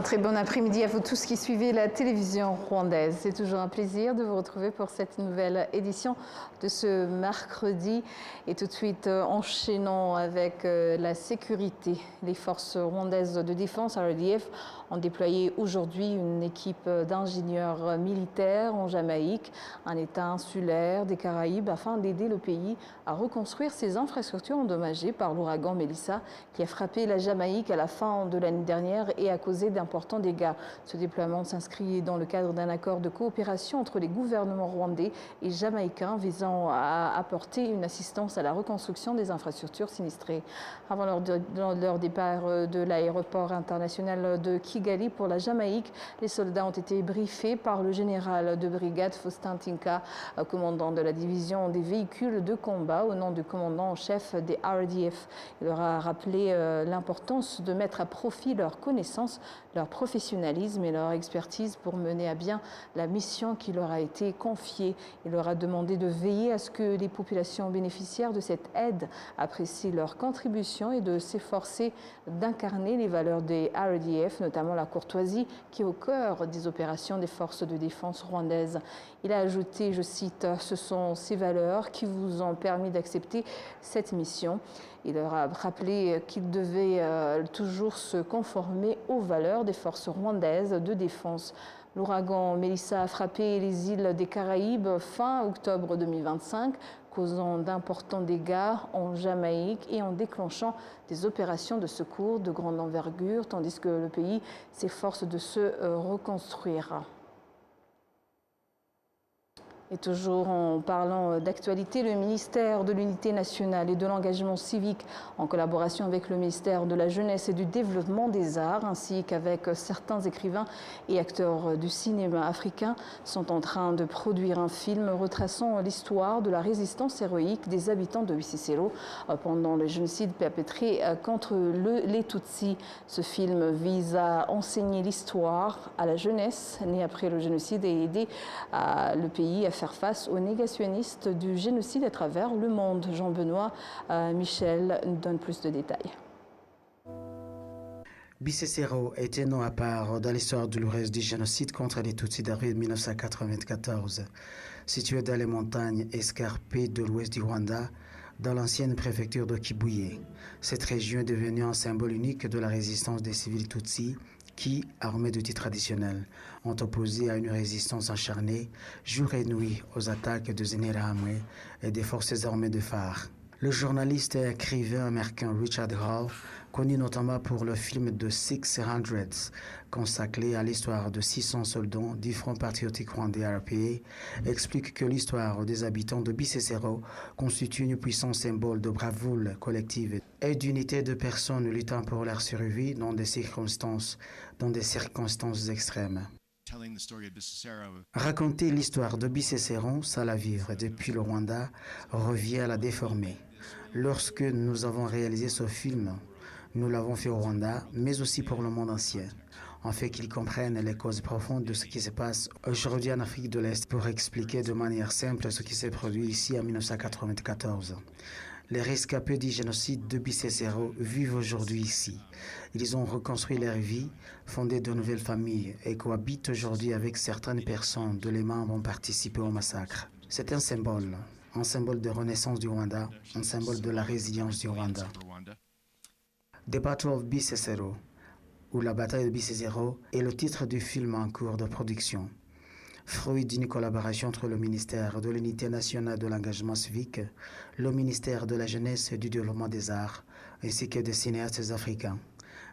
très bon après-midi à vous tous qui suivez la télévision rwandaise. C'est toujours un plaisir de vous retrouver pour cette nouvelle édition de ce mercredi. Et tout de suite, enchaînons avec la sécurité. Les forces rwandaises de défense, RDF, ont déployé aujourd'hui une équipe d'ingénieurs militaires en Jamaïque, un État insulaire des Caraïbes, afin d'aider le pays à reconstruire ses infrastructures endommagées par l'ouragan Mélissa qui a frappé la Jamaïque à la fin de l'année dernière et a causé d'importants dégâts. Ce déploiement s'inscrit dans le cadre d'un accord de coopération entre les gouvernements rwandais et jamaïcains visant à apporter une assistance à la reconstruction des infrastructures sinistrées. Avant leur départ de l'aéroport international de Kigali pour la Jamaïque, les soldats ont été briefés par le général de brigade Faustin Tinka, commandant de la division des véhicules de combat au nom du commandant en chef des RDF. Il leur a rappelé l'importance de mettre à profit leurs connaissances, leur professionnalisme et leur expertise pour mener à bien la mission qui leur a été confiée. Il leur a demandé de veiller à ce que les populations bénéficiaires de cette aide apprécient leur contribution et de s'efforcer d'incarner les valeurs des RDF, notamment la courtoisie qui est au cœur des opérations des forces de défense rwandaises. Il a ajouté, je cite, « Ce sont ces valeurs qui vous ont permis d'accepter cette mission ». Il leur a rappelé qu'ils devaient toujours se conformer aux valeurs des forces rwandaises de défense. L'ouragan Mélissa a frappé les îles des Caraïbes fin octobre 2025, causant d'importants dégâts en Jamaïque et en déclenchant des opérations de secours de grande envergure, tandis que le pays s'efforce de se reconstruire. Et toujours en parlant d'actualité, le ministère de l'Unité nationale et de l'engagement civique, en collaboration avec le ministère de la Jeunesse et du Développement des Arts, ainsi qu'avec certains écrivains et acteurs du cinéma africain, sont en train de produire un film retraçant l'histoire de la résistance héroïque des habitants de Bisesero pendant le génocide perpétré contre les Tutsis. Ce film vise à enseigner l'histoire à la jeunesse née après le génocide et aider le pays à faire face aux négationnistes du génocide à travers le monde. Jean-Benoît Michel nous donne plus de détails. Bisesero est un nom à part dans l'histoire douloureuse du génocide contre les Tutsis d'avril 1994. Situé dans les montagnes escarpées de l'ouest du Rwanda, dans l'ancienne préfecture de Kibuye. Cette région est devenue un symbole unique de la résistance des civils Tutsis qui, armés d'outils traditionnels, ont opposé à une résistance acharnée, jour et nuit, aux attaques de Zeneramwe et des forces armées de Phare. Le journaliste et écrivain américain Richard Hall, connu notamment pour le film de 600, consacré à l'histoire de 600 soldats du Front patriotique rwandais RPA, explique que l'histoire des habitants de Bisesero constitue une puissante symbole de bravoure collective et d'unité de personnes luttant pour leur survie dans des circonstances extrêmes. Raconter l'histoire de Bisesero, sans la vivre depuis le Rwanda, revient à la déformer. Lorsque nous avons réalisé ce film, nous l'avons fait au Rwanda, mais aussi pour le monde entier, en fait qu'ils comprennent les causes profondes de ce qui se passe aujourd'hui en Afrique de l'Est pour expliquer de manière simple ce qui s'est produit ici en 1994. Les rescapés du génocide de Bisesero vivent aujourd'hui ici. Ils ont reconstruit leur vie, fondé de nouvelles familles et cohabitent aujourd'hui avec certaines personnes dont les membres ont participé au massacre. C'est un symbole de renaissance du Rwanda, un symbole de la résilience du Rwanda. The Battle of Bisesero, ou la bataille de Bisesero, est le titre du film en cours de production. Fruit d'une collaboration entre le ministère de l'Unité nationale de l'engagement civique, le ministère de la Jeunesse et du Développement des Arts, ainsi que des cinéastes africains.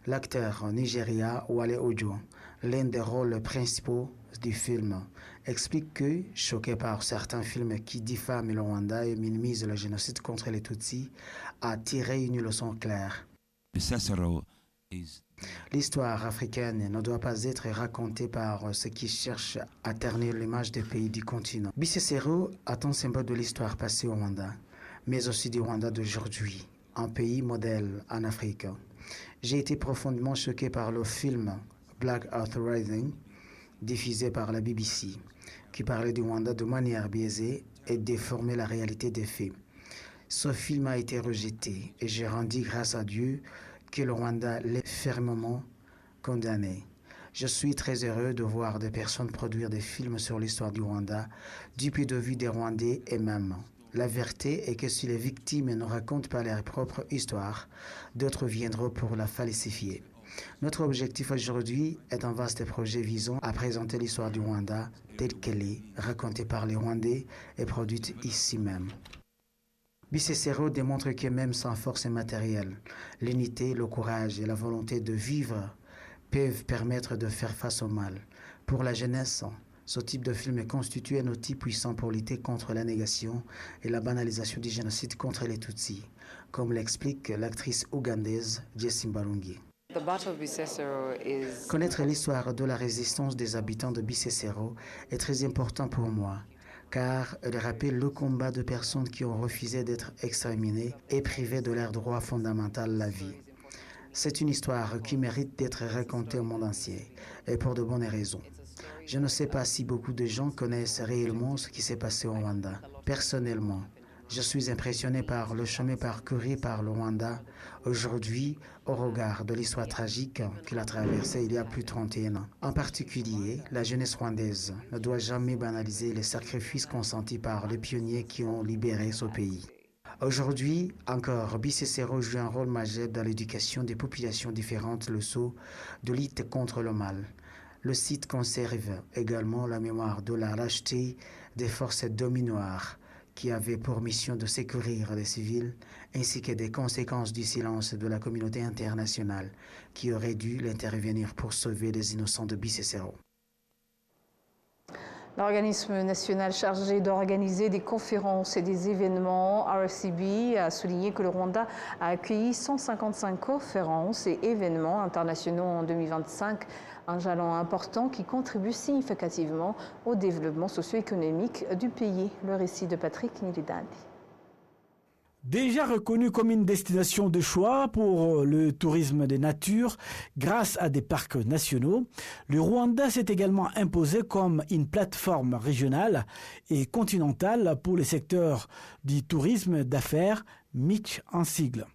L'acteur nigérien Wale Ojo, l'un des rôles principaux du film, explique que, choqué par certains films qui diffament le Rwanda et minimisent le génocide contre les Tutsis, a tiré une leçon claire. L'histoire africaine ne doit pas être racontée par ceux qui cherchent à ternir l'image des pays du continent. Bisesero est un symbole de l'histoire passée au Rwanda, mais aussi du Rwanda d'aujourd'hui, un pays modèle en Afrique. J'ai été profondément choqué par le film Black Earth Rising, diffusé par la BBC, qui parlait du Rwanda de manière biaisée et déformait la réalité des faits. Ce film a été rejeté et j'ai rendu grâce à Dieu que le Rwanda l'ait fermement condamné. Je suis très heureux de voir des personnes produire des films sur l'histoire du Rwanda, du point de vue des Rwandais et même. La vérité est que si les victimes ne racontent pas leur propre histoire, d'autres viendront pour la falsifier. Notre objectif aujourd'hui est un vaste projet visant à présenter l'histoire du Rwanda telle qu'elle est, racontée par les Rwandais et produite ici même. Bicécéro démontre que même sans force matérielle, l'unité, le courage et la volonté de vivre peuvent permettre de faire face au mal. Pour la jeunesse, ce type de film constitue un outil puissant pour lutter contre la négation et la banalisation du génocide contre les Tutsis, comme l'explique l'actrice ougandaise Jessie Mbalungi. Connaître l'histoire de la résistance des habitants de Bicécéro est très important pour moi, car elle rappelle le combat de personnes qui ont refusé d'être exterminées et privées de leur droit fondamental à la vie. C'est une histoire qui mérite d'être racontée au monde entier, et pour de bonnes raisons. Je ne sais pas si beaucoup de gens connaissent réellement ce qui s'est passé au Rwanda. Personnellement, je suis impressionné par le chemin parcouru par le Rwanda aujourd'hui au regard de l'histoire tragique qu'il a traversée il y a plus de 31 ans. En particulier, la jeunesse rwandaise ne doit jamais banaliser les sacrifices consentis par les pionniers qui ont libéré ce pays. Aujourd'hui encore, Bicécéro joue un rôle majeur dans l'éducation des populations différentes, le sceau de lutte contre le mal. Le site conserve également la mémoire de la lâcheté des forces dominatoires qui avaient pour mission de secourir les civils, ainsi que des conséquences du silence de la communauté internationale qui aurait dû intervenir pour sauver les innocents de Bicécéro. L'organisme national chargé d'organiser des conférences et des événements, RCB, a souligné que le Rwanda a accueilli 155 conférences et événements internationaux en 2025, un jalon important qui contribue significativement au développement socio-économique du pays. Le récit de Patrick Nilidadi. Déjà reconnu comme une destination de choix pour le tourisme de nature grâce à des parcs nationaux, le Rwanda s'est également imposé comme une plateforme régionale et continentale pour le secteur du tourisme d'affaires, MITCH en sigle.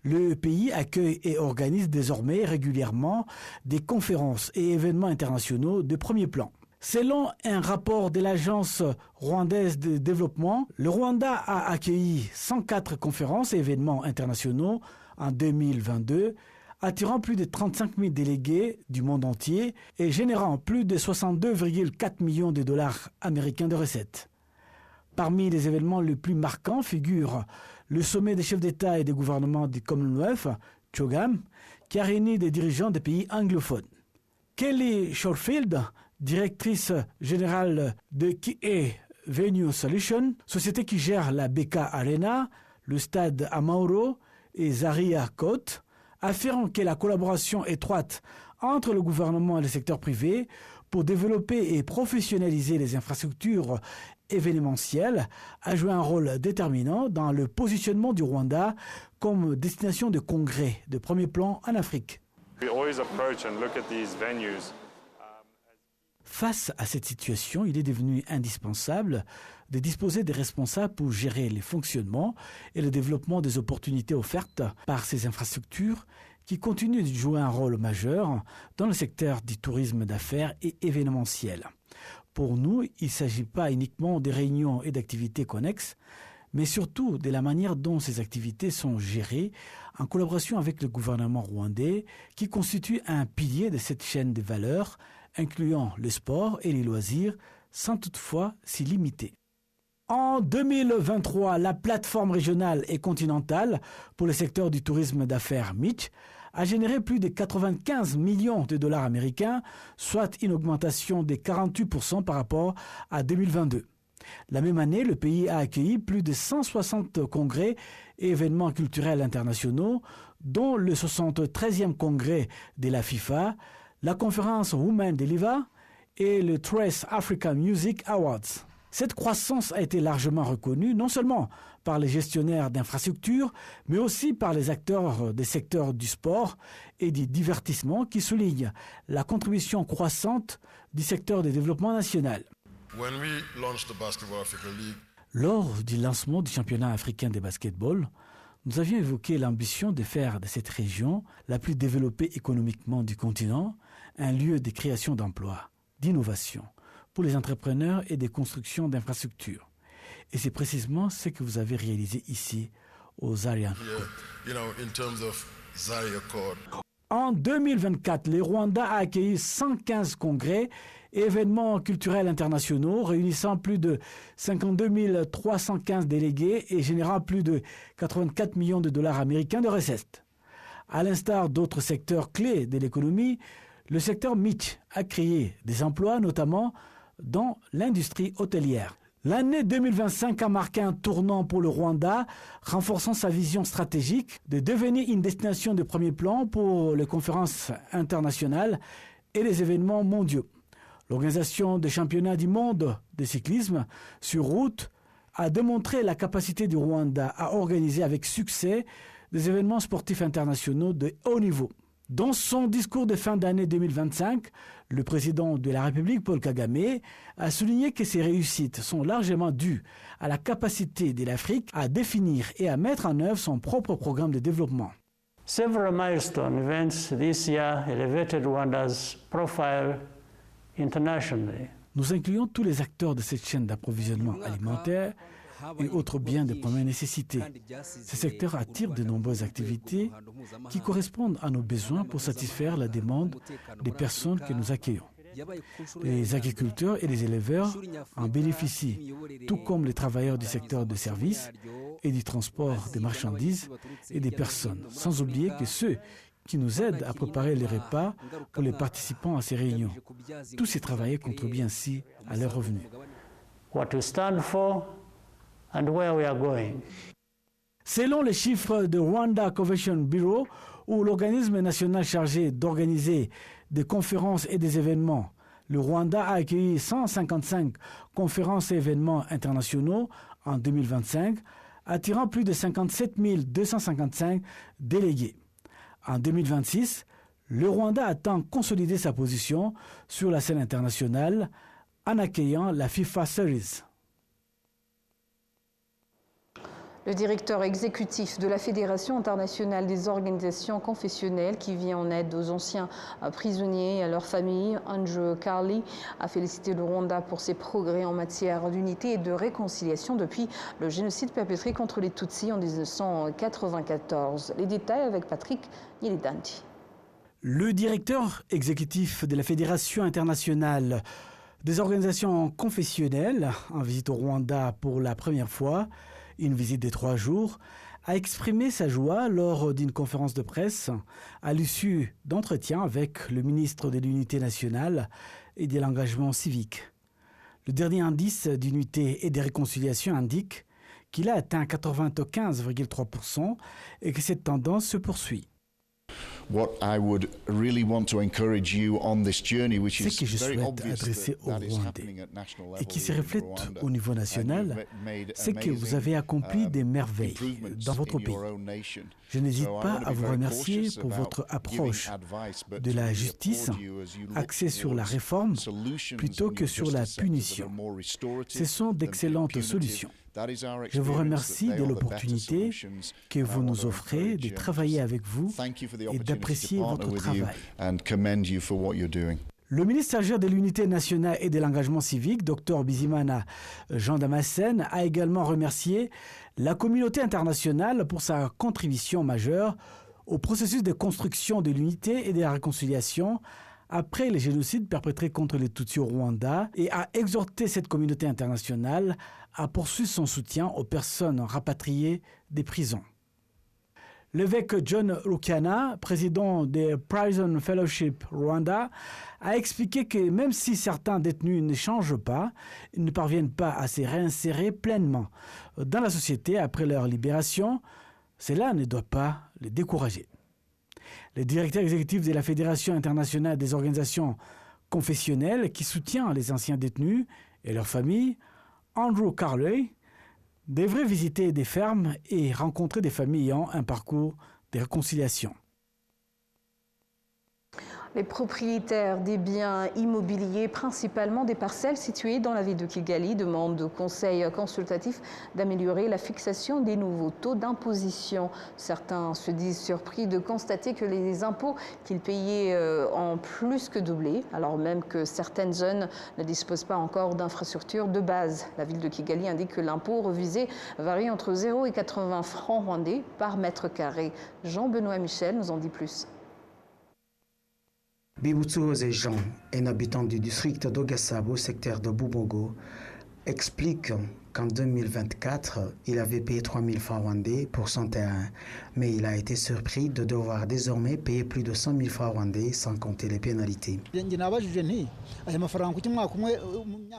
Le pays accueille et organise désormais régulièrement des conférences et événements internationaux de premier plan. Selon un rapport de l'Agence rwandaise de développement, le Rwanda a accueilli 104 conférences et événements internationaux en 2022, attirant plus de 35 000 délégués du monde entier et générant plus de 62,4 millions de dollars américains de recettes. Parmi les événements les plus marquants figure le sommet des chefs d'État et des gouvernements du Commonwealth, CHOGM, qui a réuni des dirigeants des pays anglophones. Kelly Schofield, directrice générale de Key Venue Solutions, société qui gère la BK Arena, le stade Amauro et Zaria Court, affirme que la collaboration étroite entre le gouvernement et le secteur privé pour développer et professionnaliser les infrastructures événementielles a joué un rôle déterminant dans le positionnement du Rwanda comme destination de congrès de premier plan en Afrique. Face à cette situation, il est devenu indispensable de disposer des responsables pour gérer les fonctionnements et le développement des opportunités offertes par ces infrastructures qui continuent de jouer un rôle majeur dans le secteur du tourisme d'affaires et événementiel. Pour nous, il ne s'agit pas uniquement des réunions et d'activités connexes, mais surtout de la manière dont ces activités sont gérées en collaboration avec le gouvernement rwandais qui constitue un pilier de cette chaîne de valeur incluant le sport et les loisirs, sans toutefois s'y limiter. En 2023, la plateforme régionale et continentale pour le secteur du tourisme d'affaires MITCH a généré plus de 95 millions de dollars américains, soit une augmentation de 48% par rapport à 2022. La même année, le pays a accueilli plus de 160 congrès et événements culturels internationaux, dont le 73e congrès de la FIFA, la conférence Women Deliver et le Trace Africa Music Awards. Cette croissance a été largement reconnue non seulement par les gestionnaires d'infrastructures, mais aussi par les acteurs des secteurs du sport et du divertissement qui soulignent la contribution croissante du secteur du développement national. Lors du lancement du championnat africain de basketball, nous avions évoqué l'ambition de faire de cette région la plus développée économiquement du continent un lieu de création d'emplois, d'innovation, pour les entrepreneurs et des constructions d'infrastructures. Et c'est précisément ce que vous avez réalisé ici, au Zaria Accord. En 2024, le Rwanda a accueilli 115 congrès et événements culturels internationaux réunissant plus de 52 315 délégués et générant plus de 84 millions de dollars américains de recettes. À l'instar d'autres secteurs clés de l'économie, le secteur MIC a créé des emplois, notamment dans l'industrie hôtelière. L'année 2025 a marqué un tournant pour le Rwanda, renforçant sa vision stratégique de devenir une destination de premier plan pour les conférences internationales et les événements mondiaux. L'organisation des championnats du monde de cyclisme sur route a démontré la capacité du Rwanda à organiser avec succès des événements sportifs internationaux de haut niveau. Dans son discours de fin d'année 2025, le président de la République, Paul Kagame, a souligné que ces réussites sont largement dues à la capacité de l'Afrique à définir et à mettre en œuvre son propre programme de développement. Several milestone events this year elevated Rwanda's profile internationally. Nous incluons tous les acteurs de cette chaîne d'approvisionnement alimentaire et autres biens de première nécessité. Ces secteurs attirent de nombreuses activités qui correspondent à nos besoins pour satisfaire la demande des personnes que nous accueillons. Les agriculteurs et les éleveurs en bénéficient, tout comme les travailleurs du secteur des services et du transport des marchandises et des personnes, sans oublier que ceux qui nous aident à préparer les repas pour les participants à ces réunions. Tous ces travailleurs contribuent ainsi à leurs revenus. What we stand for and where we are going. Selon les chiffres de Rwanda Convention Bureau, ou l'organisme national chargé d'organiser des conférences et des événements, le Rwanda a accueilli 155 conférences et événements internationaux en 2025, attirant plus de 57 255 délégués. En 2026, le Rwanda attend consolider sa position sur la scène internationale en accueillant la FIFA Series. Le directeur exécutif de la Fédération internationale des organisations confessionnelles qui vient en aide aux anciens prisonniers et à leurs familles, Andrew Carley, a félicité le Rwanda pour ses progrès en matière d'unité et de réconciliation depuis le génocide perpétré contre les Tutsis en 1994. Les détails avec Patrick Nyelidanti. Le directeur exécutif de la Fédération internationale des organisations confessionnelles, en visite au Rwanda pour la première fois, une visite de 3 jours, a exprimé sa joie lors d'une conférence de presse à l'issue d'entretiens avec le ministre de l'Unité nationale et de l'engagement civique. Le dernier indice d'unité et de réconciliation indique qu'il a atteint 95,3% et que cette tendance se poursuit. Ce que je souhaite adresser aux Rwandais et qui se reflète au niveau national, c'est que vous avez accompli des merveilles dans votre pays. Je n'hésite pas à vous remercier pour votre approche de la justice axée sur la réforme plutôt que sur la punition. Ce sont d'excellentes solutions. Je vous remercie de l'opportunité que vous nous offrez de travailler avec vous et d'apprécier votre travail. Le ministre chargé de l'Unité nationale et de l'engagement civique, Dr Bizimana Jean Damascène, a également remercié la communauté internationale pour sa contribution majeure au processus de construction de l'unité et de la réconciliation après les génocides perpétrés contre les Tutsis au Rwanda et a exhorté cette communauté internationale à poursuivre son soutien aux personnes rapatriées des prisons. L'évêque John Rukana, président des Prison Fellowship Rwanda, a expliqué que même si certains détenus ne changent pas, ils ne parviennent pas à se réinsérer pleinement dans la société après leur libération, cela ne doit pas les décourager. Le directeur exécutif de la Fédération internationale des organisations confessionnelles qui soutient les anciens détenus et leurs familles, Andrew Carley, devrait visiter des fermes et rencontrer des familles ayant un parcours de réconciliation. Les propriétaires des biens immobiliers, principalement des parcelles situées dans la ville de Kigali, demandent au Conseil consultatif d'améliorer la fixation des nouveaux taux d'imposition. Certains se disent surpris de constater que les impôts qu'ils payaient ont plus que doublé, alors même que certaines zones ne disposent pas encore d'infrastructures de base. La ville de Kigali indique que l'impôt revisé varie entre 0 et 80 francs rwandais par mètre carré. Jean-Benoît Michel nous en dit plus. Bibutsuhoze Jean, un habitant du district d'Ogasabo, secteur de Bubogo, explique qu'en 2024, il avait payé 3 000 francs rwandais pour son terrain, mais il a été surpris de devoir désormais payer plus de 100 000 francs rwandais sans compter les pénalités.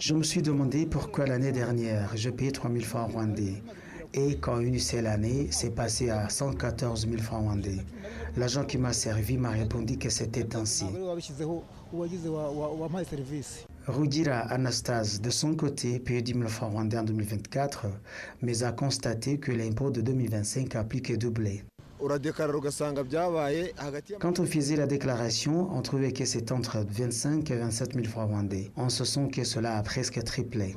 Je me suis demandé pourquoi l'année dernière, je payais 3 000 francs rwandais. Et quand une seule année, c'est passé à 114 000 francs rwandais. L'agent qui m'a servi m'a répondu que c'était ainsi. Rudira Anastase, de son côté, payait 10 000 francs rwandais en 2024, mais a constaté que l'impôt de 2025 a plus que doublé. Quand on faisait la déclaration, on trouvait que c'est entre 25 et 27 000 francs rwandais. On se sent que cela a presque triplé.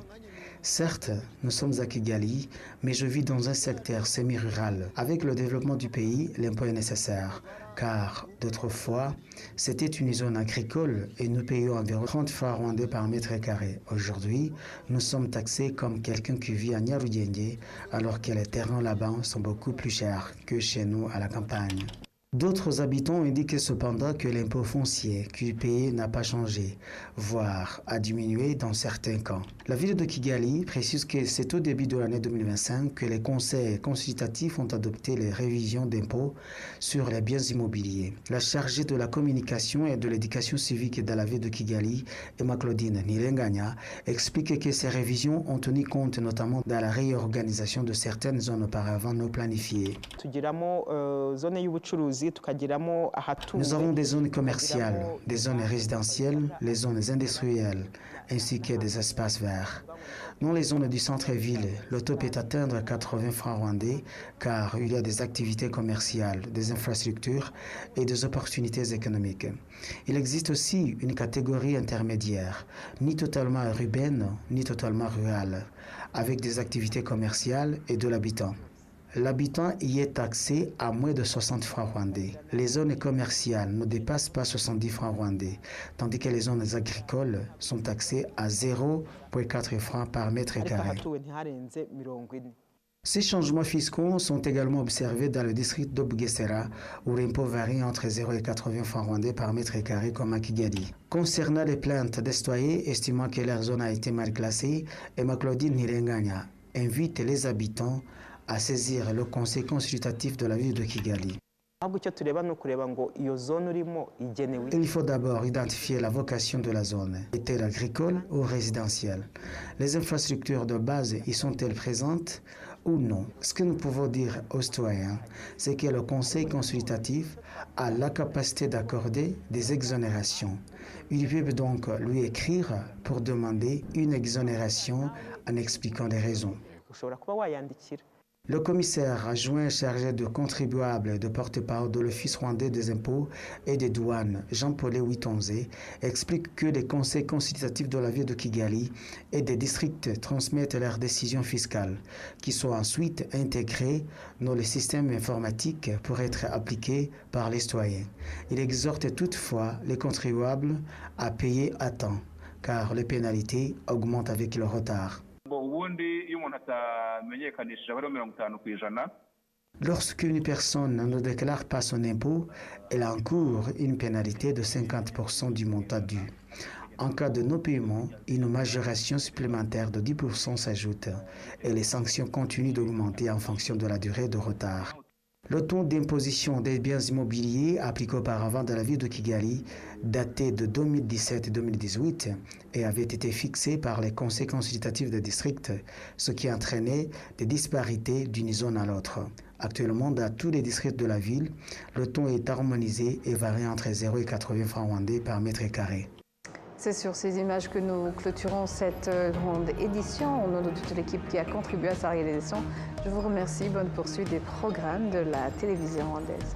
Certes, nous sommes à Kigali, mais je vis dans un secteur semi-rural. Avec le développement du pays, l'impôt est nécessaire, car d'autrefois, c'était une zone agricole et nous payons environ 30 francs rwandais par mètre carré. Aujourd'hui, nous sommes taxés comme quelqu'un qui vit à Nyarugenge, alors que les terrains là-bas sont beaucoup plus chers que chez nous à la campagne. D'autres habitants indiquent cependant que l'impôt foncier qu'ils payaient n'a pas changé, voire a diminué dans certains cas. La ville de Kigali précise que c'est au début de l'année 2025 que les conseils consultatifs ont adopté les révisions d'impôts sur les biens immobiliers. La chargée de la communication et de l'éducation civique dans la ville de Kigali, Emma Claudine Nirenganya, explique que ces révisions ont tenu compte notamment de la réorganisation de certaines zones auparavant non planifiées. Nous avons des zones commerciales, des zones résidentielles, les zones industrielles, ainsi que des espaces verts. Dans les zones du centre-ville, le taux peut atteindre 80 francs rwandais car il y a des activités commerciales, des infrastructures et des opportunités économiques. Il existe aussi une catégorie intermédiaire, ni totalement urbaine, ni totalement rurale, avec des activités commerciales et de l'habitant. L'habitant y est taxé à moins de 60 francs rwandais. Les zones commerciales ne dépassent pas 70 francs rwandais, tandis que les zones agricoles sont taxées à 0,4 francs par mètre carré. Ces changements fiscaux sont également observés dans le district de Bugesera, où l'impôt varie entre 0 et 80 francs rwandais par mètre carré comme à Kigali. Concernant les plaintes des citoyens estimant que leur zone a été mal classée, Emma Claudine Nirenganya invite les habitants à saisir le conseil consultatif de la ville de Kigali. Il faut d'abord identifier la vocation de la zone. Est-elle agricole ou résidentielle? Les infrastructures de base y sont-elles présentes ou non? Ce que nous pouvons dire aux citoyens, c'est que le conseil consultatif a la capacité d'accorder des exonérations. Ils peuvent donc lui écrire pour demander une exonération en expliquant les raisons. Le commissaire adjoint chargé de contribuables et de porte-parole de l'Office rwandais des impôts et des douanes, Jean-Paul Witonze, explique que les conseils consultatifs de la ville de Kigali et des districts transmettent leurs décisions fiscales, qui sont ensuite intégrées dans les systèmes informatiques pour être appliquées par les citoyens. Il exhorte toutefois les contribuables à payer à temps, car les pénalités augmentent avec le retard. Lorsqu'une personne ne déclare pas son impôt, elle encourt une pénalité de 50% du montant dû. En cas de non-paiement, une majoration supplémentaire de 10% s'ajoute et les sanctions continuent d'augmenter en fonction de la durée de retard. Le taux d'imposition des biens immobiliers appliqué auparavant dans la ville de Kigali datait de 2017-2018 et avait été fixé par les conseils consultatifs des districts, ce qui entraînait des disparités d'une zone à l'autre. Actuellement, dans tous les districts de la ville, le taux est harmonisé et varie entre 0 et 80 francs rwandais par mètre carré. C'est sur ces images que nous clôturons cette grande édition. Au nom de toute l'équipe qui a contribué à sa réalisation, je vous remercie. Bonne poursuite des programmes de la télévision rwandaise.